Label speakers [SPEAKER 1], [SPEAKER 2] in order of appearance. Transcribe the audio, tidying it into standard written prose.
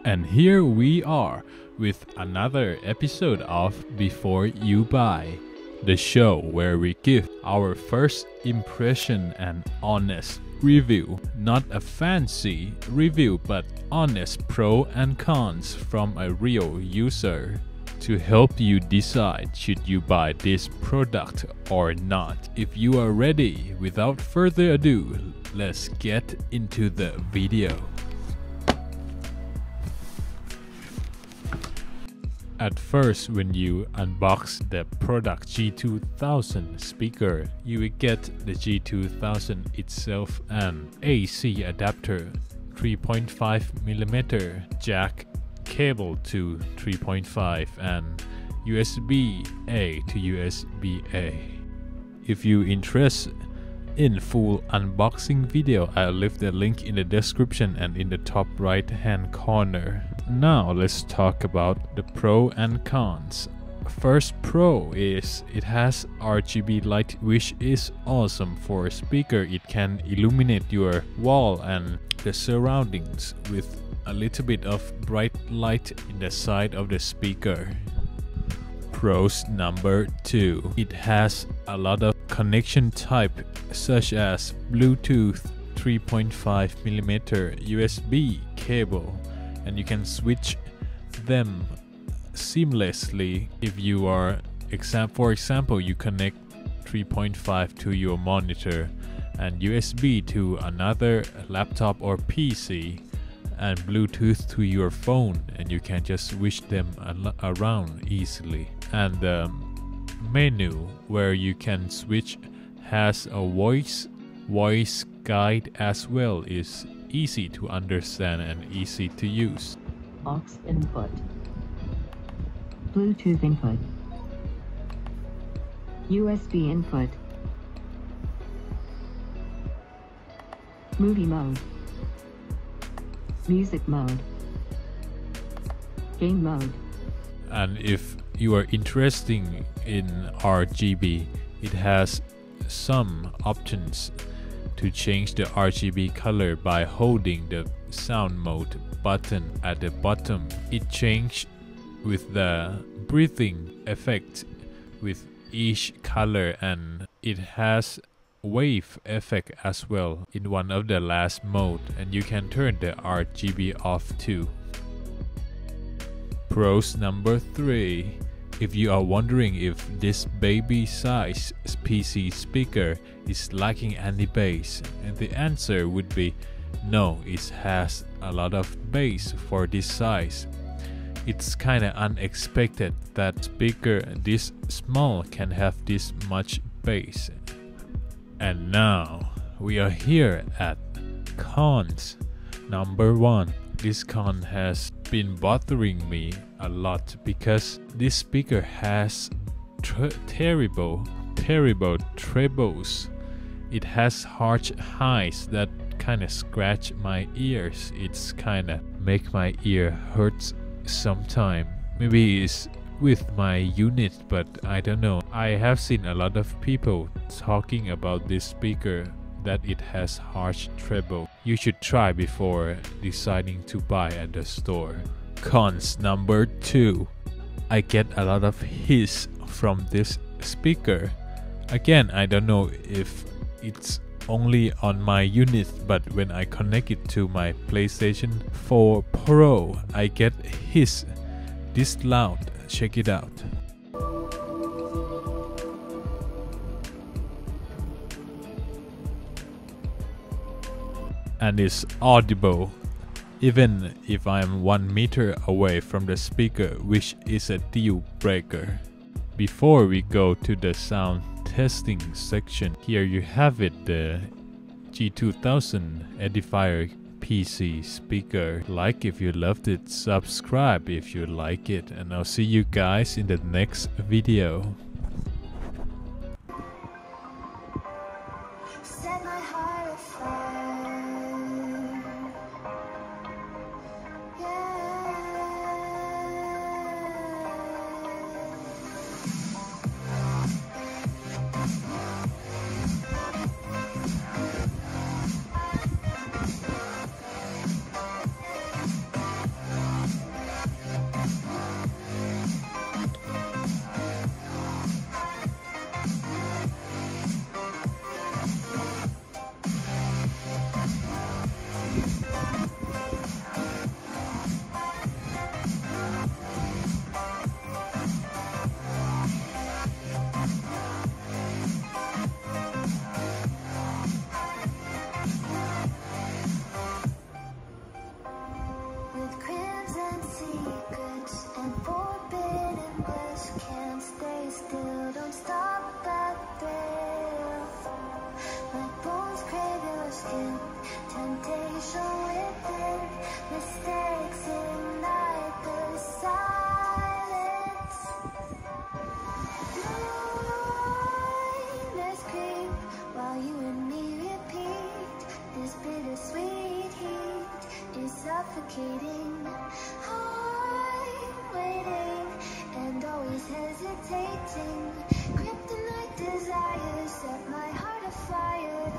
[SPEAKER 1] And here we are with another episode of Before You Buy, the show where we give our first impression and honest review. Not a fancy review, but honest pros and cons from a real user to help you decide should you buy this product or not. If you are ready, without further ado, let's get into the video. At first, when you unbox the product G2000 speaker, you will get the G2000 itself, an AC adapter, 3.5mm jack cable to 3.5 and USB-A to USB-A. If you interested in full unboxing video, I'll leave the link in the description and in the top right hand corner. Now let's talk about the pro and cons. First pro is it has RGB light, which is awesome for a speaker. It can illuminate your wall and the surroundings with a little bit of bright light in the side of the speaker. Pros number 2. It has a lot of connection type such as Bluetooth, 3.5mm USB cable, and you can switch them seamlessly. If you are, for example, you connect 3.5 to your monitor and USB to another laptop or PC and Bluetooth to your phone, and you can just switch them around easily. And the menu where you can switch has a voice guide as well, is easy to understand and easy to use.
[SPEAKER 2] Aux input, Bluetooth input, USB input, movie mode, music mode, game mode.
[SPEAKER 1] And if you are interested in RGB, it has some options to change the RGB color by holding the sound mode button at the bottom. It changes with the breathing effect with each color, and it has wave effect as well in one of the last mode, and you can turn the RGB off too. Pros number 3. If you are wondering if this baby size PC speaker is lacking any bass, and the answer would be no, it has a lot of bass for this size. It's kinda unexpected that speaker this small can have this much bass. And now we are here at cons. Number 1. This con has been bothering me a lot because this speaker has terrible trebles. It has harsh highs that kind of scratch my ears. It's kind of make my ear hurts sometime. Maybe it's with my unit, but I don't know. I have seen a lot of people talking about this speaker that it has harsh treble. You should try before deciding to buy at the store. Cons number 2. I get a lot of hiss from this speaker. Again, I don't know if it's only on my unit, but when I connect it to my PlayStation 4 Pro, I get hiss this loud. Check it out. And it's audible even if I am 1 meter away from the speaker, which is a deal breaker. Before we go to the sound testing section, here you have it, the G2000 Edifier PC speaker. Like if you loved it, subscribe if you like it, and I'll see you guys in the next video.
[SPEAKER 3] Set my heart afire. Yeah. secrets and forbidden bliss. Can't stay still, don't stop that thrill. My bones crave your skin, temptation within. Mistakes ignite the silence. Nightmares creep while you and me repeat. This bittersweet heat is suffocating. I'm waiting and always hesitating. Kryptonite desires set my heart afire.